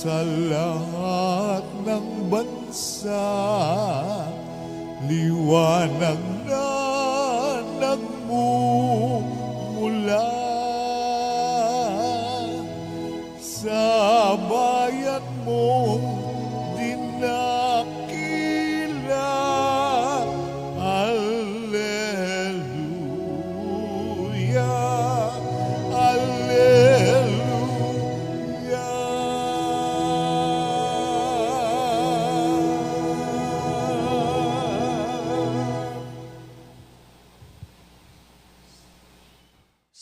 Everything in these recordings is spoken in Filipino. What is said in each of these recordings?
sa lahat ng bansa, liwanag na nagmumula sa bayan mong dinakila. Alleluia, Alleluia.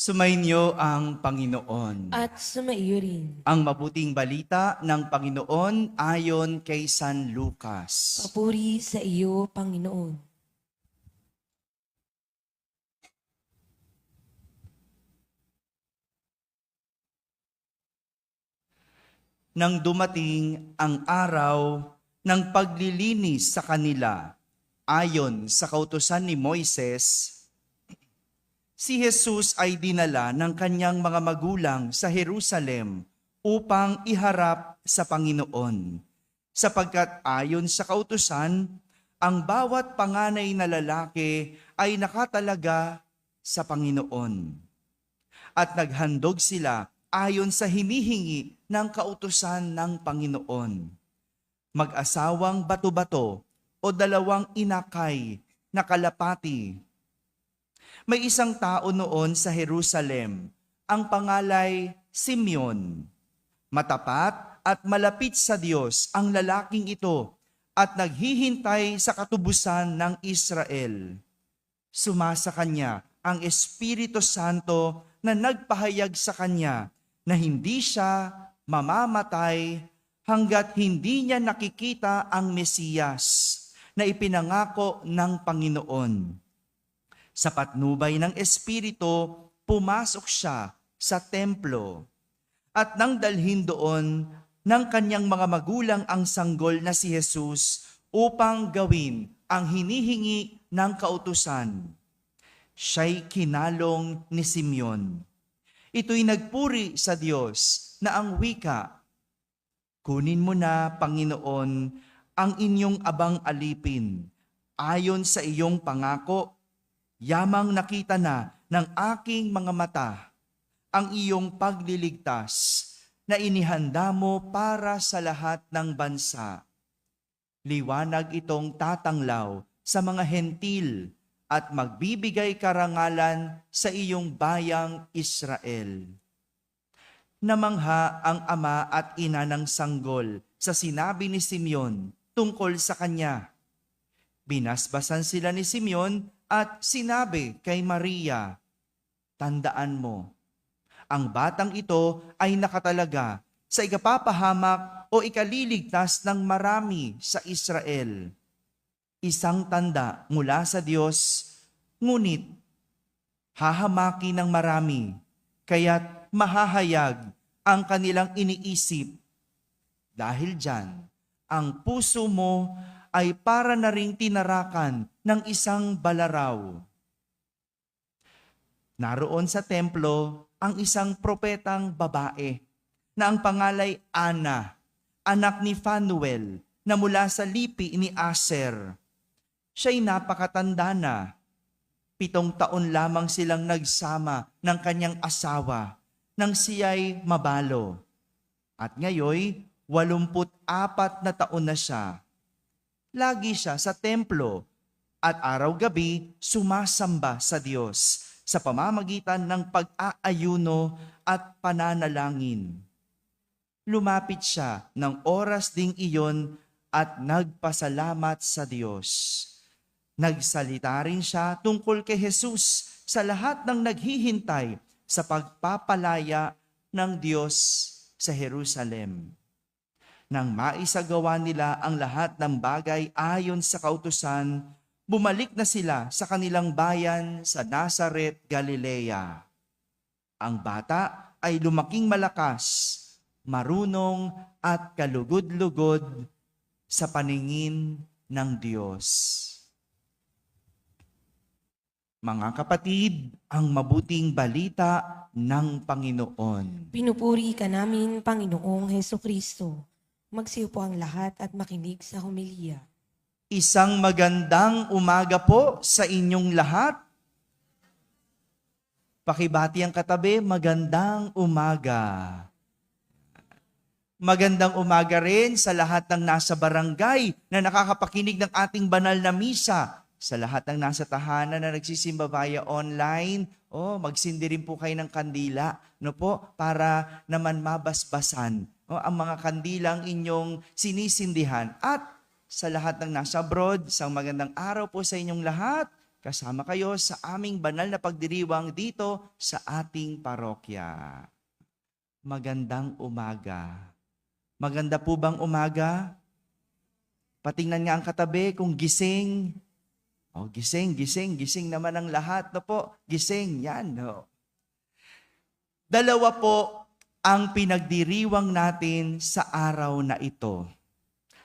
Sumainyo ang Panginoon. At sumaiyo rin. Ang mabuting balita ng Panginoon ayon kay San Lucas. Papuri sa iyo, Panginoon. Nang dumating ang araw ng paglilinis sa kanila, ayon sa kautusan ni Moises, si Jesus ay dinala ng kanyang mga magulang sa Jerusalem upang iharap sa Panginoon. Sapagkat ayon sa kautusan, ang bawat panganay na lalaki ay nakatalaga sa Panginoon. At naghandog sila ayon sa hinihingi ng kautusan ng Panginoon. Mag-asawang bato-bato o dalawang inakay na kalapati. May isang tao noon sa Jerusalem, ang pangalay Simeon. Matapat at malapit sa Diyos ang lalaking ito at naghihintay sa katubusan ng Israel. Sumasa kanya ang Espiritu Santo na nagpahayag sa kanya na hindi siya mamamatay hanggat hindi niya nakikita ang Mesiyas na ipinangako ng Panginoon. Sa patnubay ng Espiritu, pumasok siya sa templo at nang dalhin doon ng kanyang mga magulang ang sanggol na si Jesus upang gawin ang hinihingi ng kautusan. Siya'y kinalong ni Simeon. Ito'y nagpuri sa Diyos na ang wika, "Kunin mo na, Panginoon, ang inyong abang alipin, ayon sa iyong pangako. Yamang nakita na ng aking mga mata ang iyong pagliligtas na inihanda mo para sa lahat ng bansa. Liwanag itong tatanglaw sa mga hentil at magbibigay karangalan sa iyong bayang Israel." Namangha ang ama at ina ng sanggol sa sinabi ni Simeon tungkol sa kanya. Binasbasan sila ni Simeon at sinabi kay Maria, "Tandaan mo, ang batang ito ay nakatalaga sa ikapapahamak o ikaliligtas ng marami sa Israel. Isang tanda mula sa Diyos, ngunit hahamaki ng marami, kaya't mahahayag ang kanilang iniisip. Dahil diyan, ang puso mo ay para na ring tinarakan ng isang balaraw." Naroon sa templo ang isang propetang babae na ang pangalay Ana, anak ni Phanuel, na mula sa lipi ni Aser. Siya'y napakatanda na. 7 taon lamang silang nagsama ng kanyang asawa nang siya'y mabalo. At ngayoy, 84 na taon na siya. Lagi siya sa templo at araw-gabi sumasamba sa Diyos sa pamamagitan ng pag-aayuno at pananalangin. Lumapit siya ng oras ding iyon at nagpasalamat sa Diyos. Nagsalita rin siya tungkol kay Jesus sa lahat ng naghihintay sa pagpapalaya ng Diyos sa Jerusalem. Nang maisagawa nila ang lahat ng bagay ayon sa kautusan, bumalik na sila sa kanilang bayan sa Nazaret, Galilea. Ang bata ay lumaking malakas, marunong at kalugod-lugod sa paningin ng Diyos. Mga kapatid, ang mabuting balita ng Panginoon. Pinupuri ka namin, Panginoong Hesukristo. Magsiupo ang lahat at makinig sa homilya. Isang magandang umaga po sa inyong lahat. Pakibati ang katabi, magandang umaga. Magandang umaga rin sa lahat ng nasa barangay na nakakapakinig ng ating banal na misa. Sa lahat ng nasa tahanan na nagsisimba via online, magsindi rin po kayo ng kandila, no po, para naman mabasbasan ang mga kandilang inyong sinisindihan. At sa lahat ng nasa abroad, isang magandang araw po sa inyong lahat. Kasama kayo sa aming banal na pagdiriwang dito sa ating parokya. Magandang umaga. Maganda po bang umaga? Patingnan nga ang katabi kung gising. Gising naman ang lahat. No po, gising, yan. No. Dalawa po ang pinagdiriwang natin sa araw na ito.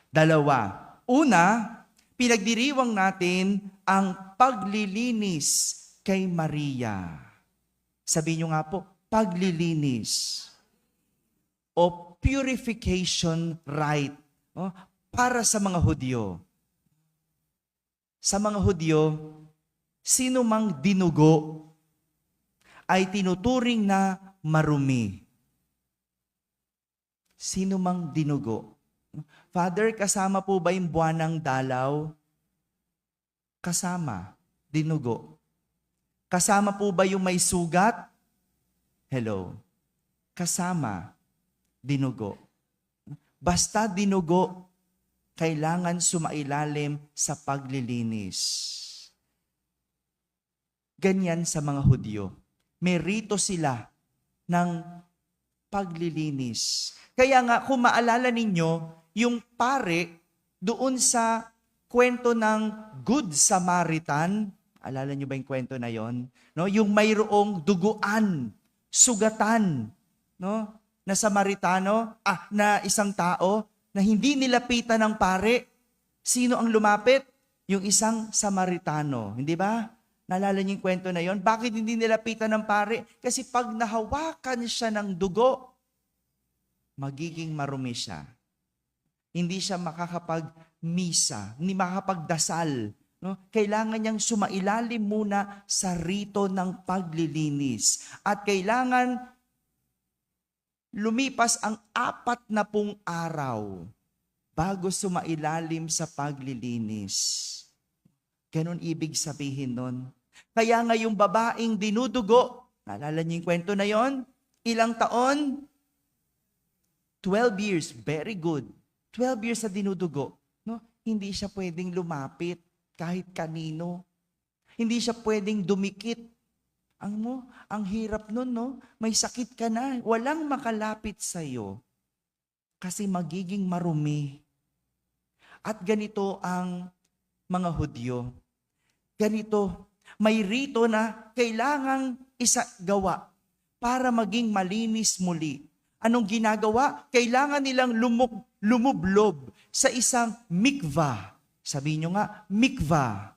Dalawa. Una, pinagdiriwang natin ang paglilinis kay Maria. Sabihin nyo nga po, paglilinis o purification rite para sa mga Hudyo. Sa mga Hudyo, sino mang dinugo ay tinuturing na marumi. Sino mang dinugo. Father, kasama po ba yung buwanang dalaw? Kasama, dinugo. Kasama po ba yung may sugat? Hello. Kasama, dinugo. Basta dinugo, kailangan sumailalim sa paglilinis. Ganyan sa mga Hudyo. May rito sila ng paglilinis. Kaya nga, kung maalala ninyo, yung pare doon sa kwento ng Good Samaritan, alala nyo ba yung kwento na yon? No? Yung mayroong duguan, sugatan, no? Na Samaritano, na isang tao na hindi nilapitan ng pare. Sino ang lumapit? Yung isang Samaritano. Hindi ba? Naalala niyo yung kwento na yon? Bakit hindi nilapitan ng pare? Kasi pag nahawakan siya ng dugo, magiging marumi siya. Hindi siya makakapag-misa, hindi makakapagdasal. No? Kailangan niyang sumailalim muna sa rito ng paglilinis. At kailangan lumipas ang 40 araw bago sumailalim sa paglilinis. Ganon ibig sabihin nun. Kaya nga yung babaeng dinudugo, naalala niyo yung kwento na yon? Ilang taon? 12 years. Very good. 12 years sa dinudugo. No? Hindi siya pwedeng lumapit kahit kanino. Hindi siya pwedeng dumikit. Ang hirap nun, no? May sakit ka na. Walang makalapit sa'yo. Kasi magiging marumi. At ganito ang mga Hudyo. Ganito, may rito na kailangang isagawa para maging malinis muli. Anong ginagawa? Kailangan nilang lumublob sa isang mikvah. Sabihin nyo nga, mikvah.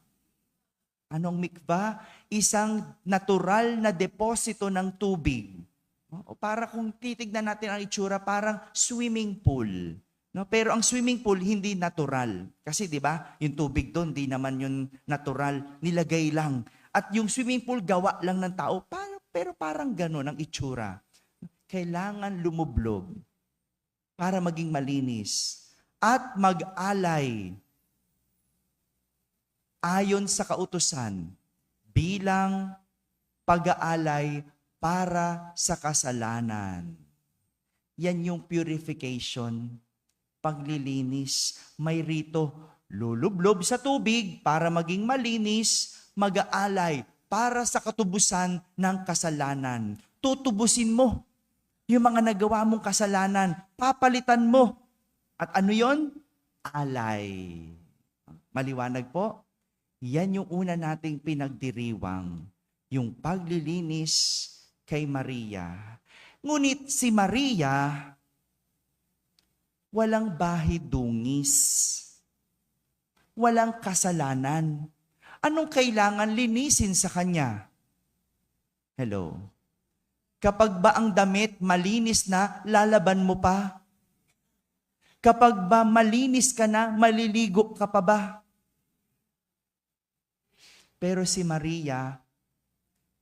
Anong mikvah? Isang natural na deposito ng tubig. O para kung titignan natin ang itsura, parang swimming pool. No? Pero ang swimming pool hindi natural. Kasi 'di ba, yung tubig doon di naman yun natural, nilagay lang. At yung swimming pool gawa lang ng tao, pero parang gano'n ang itsura. Kailangan lumublob para maging malinis at mag-alay ayon sa kautusan bilang pag-aalay para sa kasalanan. Yan yung purification, paglilinis. May rito, lulublob sa tubig para maging malinis, mag-aalay para sa katubusan ng kasalanan. Tutubusin mo yung mga nagawa mong kasalanan, papalitan mo. At ano yon? Alay. Maliwanag po? Yan yung una nating pinagdiriwang, yung paglilinis kay Maria. Ngunit si Maria, walang bahidungis, walang kasalanan. Anong kailangan linisin sa kanya? Hello? Kapag ba ang damit malinis na, lalaban mo pa? Kapag ba malinis ka na, maliligo ka pa ba? Pero si Maria,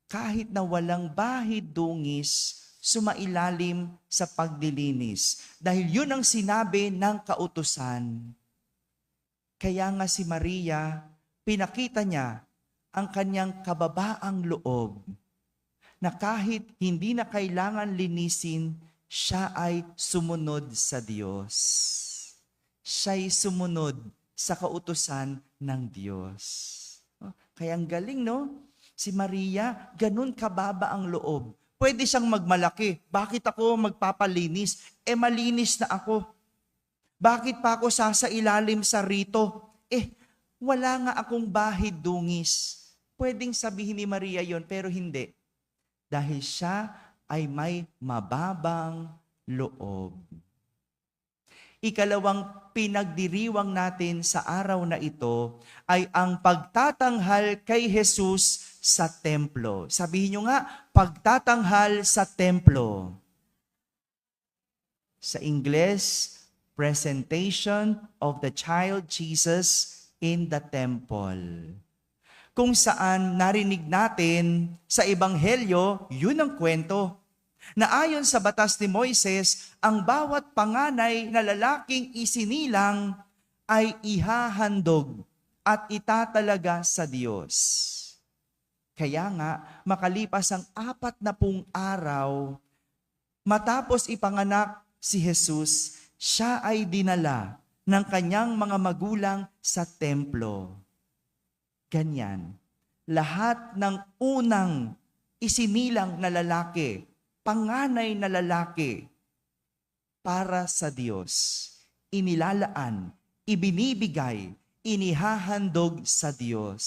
kahit na walang bahid dungis, sumailalim sa paglilinis. Dahil yun ang sinabi ng kautusan. Kaya nga si Maria, pinakita niya ang kanyang kababaang loob na kahit hindi na kailangan linisin, siya ay sumunod sa Diyos. Siya'y sumunod sa kautusan ng Diyos. Kaya ang galing, no? Si Maria, ganun kababa ang loob. Pwede siyang magmalaki. Bakit ako magpapalinis? Malinis na ako. Bakit pa ako sasailalim sa rito? Wala nga akong bahid dungis. Pwedeng sabihin ni Maria yon, pero hindi. Dahil siya ay may mababang loob. Ikalawang pinagdiriwang natin sa araw na ito ay ang pagtatanghal kay Jesus sa templo. Sabihin nyo nga, pagtatanghal sa templo. Sa Ingles, presentation of the child Jesus in the temple. Kung saan narinig natin sa Ebanghelyo, yun ang kwento. Na ayon sa batas ni Moises, ang bawat panganay na lalaking isinilang ay ihahandog at itatalaga sa Diyos. Kaya nga, makalipas ang 40 araw, matapos ipanganak si Jesus, siya ay dinala ng kanyang mga magulang sa templo. Ganyan. Lahat ng unang isinilang na lalaki, panganay na lalaki, para sa Diyos, inilalaan, ibinibigay, inihahandog sa Diyos.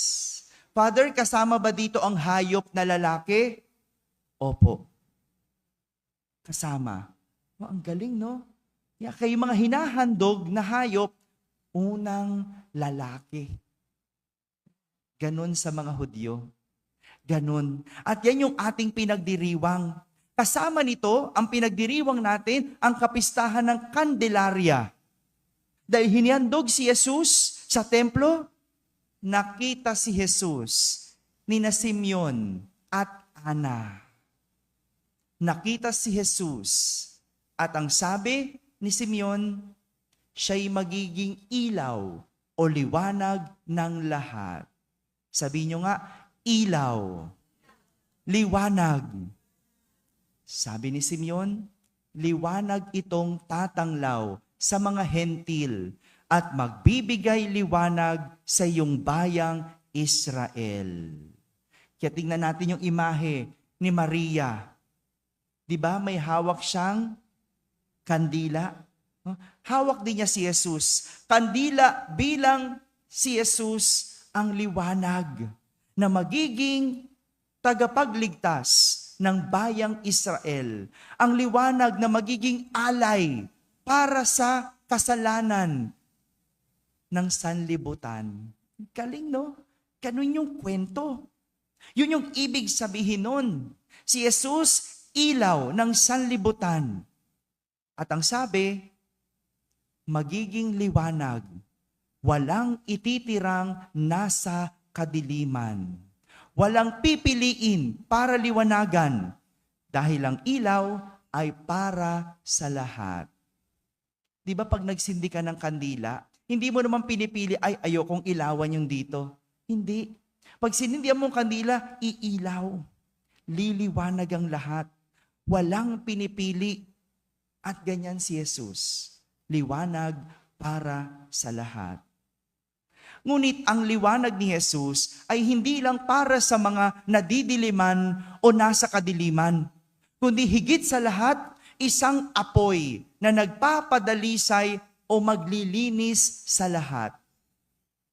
Father, kasama ba dito ang hayop na lalaki? Opo. Kasama. Ang galing, no? Kaya mga hinahandog na hayop, unang lalaki. Ganon sa mga Hudyo. Ganon. At yan yung ating pinagdiriwang. Kasama nito, ang pinagdiriwang natin, ang kapistahan ng Candelaria. Dahil hinihandog si Jesus sa templo, nakita si Jesus ni na Simeon at Ana. Nakita si Jesus at ang sabi ni Simeon, siya'y magiging ilaw o liwanag ng lahat. Sabihin nyo nga, ilaw, liwanag. Sabi ni Simeon, liwanag itong tatanglaw sa mga hentil at magbibigay liwanag sa iyong bayang Israel. Kaya tingnan natin yung imahe ni Maria. Di ba may hawak siyang kandila? Hawak din niya si Jesus. Kandila bilang si Jesus ang liwanag na magiging tagapagligtas ng bayang Israel. Ang liwanag na magiging alay para sa kasalanan ng sanlibutan. Galing, no? Ganun yung kwento. Yun yung ibig sabihin nun. Si Jesus, ilaw ng sanlibutan. At ang sabi, magiging liwanag. Walang ititirang nasa kadiliman. Walang pipiliin para liwanagan. Dahil ang ilaw ay para sa lahat. Di ba pag nagsindi ka ng kandila, hindi mo naman pinipili, ay ayokong ilawan yung dito. Hindi. Pag sinindihan mo ang kandila, iilaw. Liliwanag ang lahat. Walang pinipili. At ganyan si Jesus. Liwanag para sa lahat. Ngunit ang liwanag ni Jesus ay hindi lang para sa mga nadidiliman o nasa kadiliman, kundi higit sa lahat, isang apoy na nagpapadalisay o maglilinis sa lahat.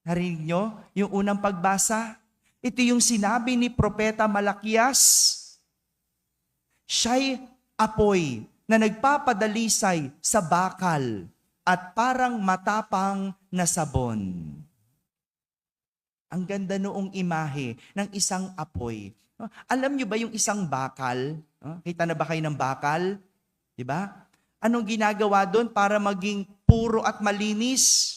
Narinig nyo yung unang pagbasa? Ito yung sinabi ni Propeta Malakias. Siya'y apoy na nagpapadalisay sa bakal at parang matapang na sabon. Ang ganda noong imahe ng isang apoy. Alam nyo ba yung isang bakal? Kita na ba kayo ng bakal? Diba? Anong ginagawa doon para maging puro at malinis?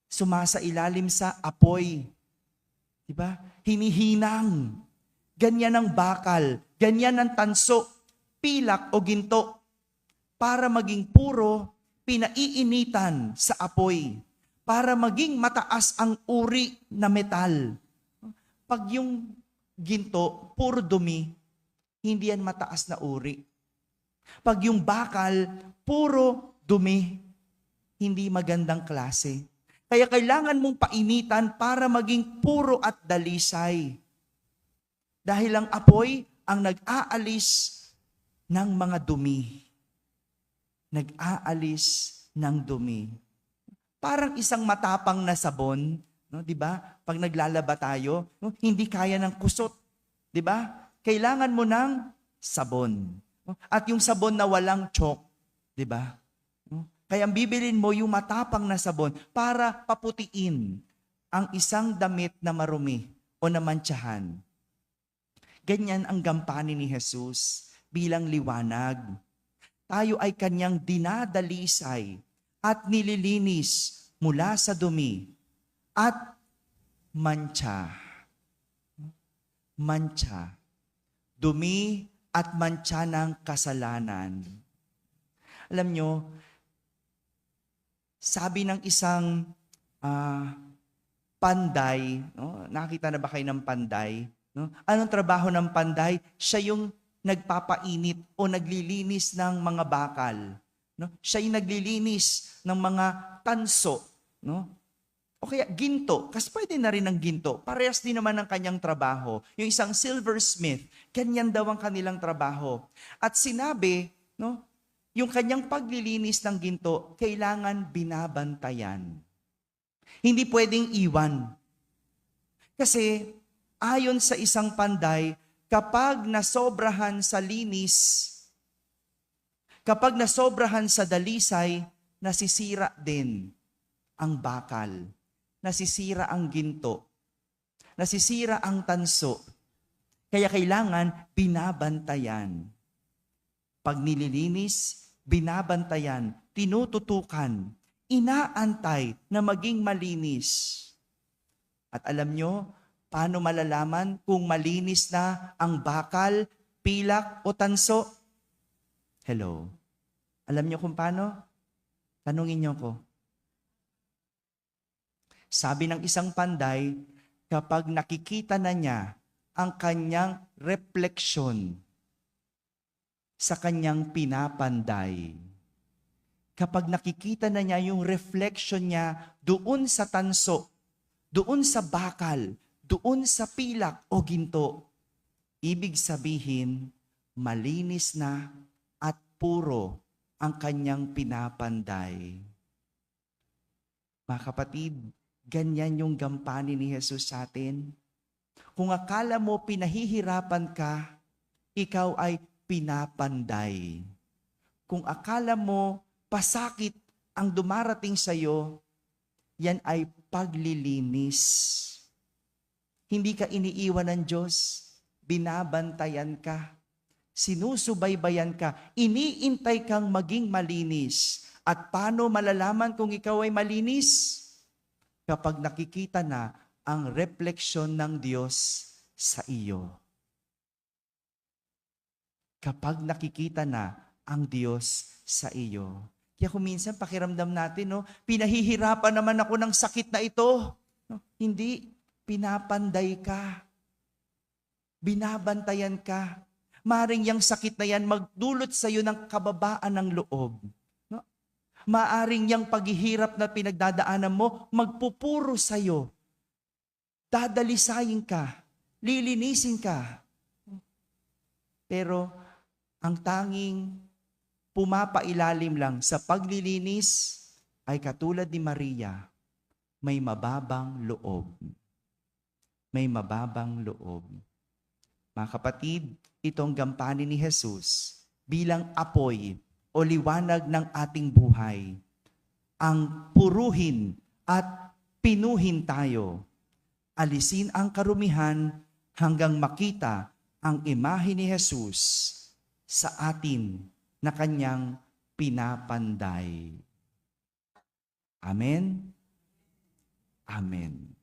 Sumasailalim sa apoy. Diba? Hinihinang. Ganyan ang bakal. Ganyan ang tanso, pilak o ginto. Para maging puro, pinaiinitan sa apoy. Para maging mataas ang uri na metal. Pag yung ginto, puro dumi, hindi yan mataas na uri. Pag yung bakal, puro dumi, hindi magandang klase. Kaya kailangan mong painitan para maging puro at dalisay. Dahil ang apoy ang nag-aalis ng mga dumi. Nag-aalis ng dumi. Parang isang matapang na sabon, no, 'di ba? Pag naglalaba tayo, no, hindi kaya ng kusot, 'di ba? Kailangan mo ng sabon. No? At yung sabon na walang chalk, 'di ba? No? Kaya bibilin mo yung matapang na sabon para paputiin ang isang damit na marumi o namantsahan. Ganyan ang gampanin ni Jesus bilang liwanag. Tayo ay kanyang dinadalisay at nililinis mula sa dumi at mantsa. Mantsa. Dumi at mantsa ng kasalanan. Alam nyo, sabi ng isang panday, no? Nakita na ba kayo ng panday? No? Anong trabaho ng panday? Siya yung nagpapainit o naglilinis ng mga bakal. No? Siya yung naglilinis ng mga tanso. No? O kaya ginto, kasi pwede na rin ng ginto. Parehas din naman ang kanyang trabaho. Yung isang silversmith, ganyan daw ang kanilang trabaho. At sinabi, no, yung kanyang paglilinis ng ginto, kailangan binabantayan. Hindi pwedeng iwan. Kasi ayon sa isang panday, kapag nasobrahan sa linis, kapag nasobrahan sa dalisay, nasisira din ang bakal. Nasisira ang ginto. Nasisira ang tanso. Kaya kailangan binabantayan. Pag nililinis, binabantayan, tinututukan, inaantay na maging malinis. At alam nyo, paano malalaman kung malinis na ang bakal, pilak o tanso? Hello? Alam nyo kung paano? Tanungin nyo ko. Sabi ng isang panday, kapag nakikita na niya ang kanyang refleksyon sa kanyang pinapanday, kapag nakikita na niya yung reflection niya doon sa tanso, doon sa bakal, doon sa pilak o ginto, ibig sabihin, malinis na at puro ang kanyang pinapanday. Mga kapatid, ganyan yung gampanin ni Jesus sa atin. Kung akala mo pinahihirapan ka, ikaw ay pinapanday. Kung akala mo pasakit ang dumarating sa iyo, yan ay paglilinis. Hindi ka iniiwan ng Diyos, binabantayan ka, sinusubaybayan ka, iniintay kang maging malinis. At paano malalaman kung ikaw ay malinis? Kapag nakikita na ang refleksyon ng Diyos sa iyo. Kapag nakikita na ang Diyos sa iyo. Kaya kung minsan pakiramdam natin, no, pinahihirapan naman ako ng sakit na ito. No, hindi, pinapanday ka. Binabantayan ka. Maaring yang sakit na yan magdulot sa iyo ng kababaan ng loob. No? Maaring yang paghihirap na pinagdadaanan mo magpupuro sa iyo. Dadalisayin ka. Lilinisin ka. Pero ang tanging pumapailalim lang sa paglilinis ay katulad ni Maria, may mababang loob. May mababang loob. Mga kapatid, itong gampanin ni Jesus bilang apoy o liwanag ng ating buhay. Ang puruhin at pinuhin tayo. Alisin ang karumihan hanggang makita ang imahe ni Jesus sa atin na kanyang pinapanday. Amen? Amen.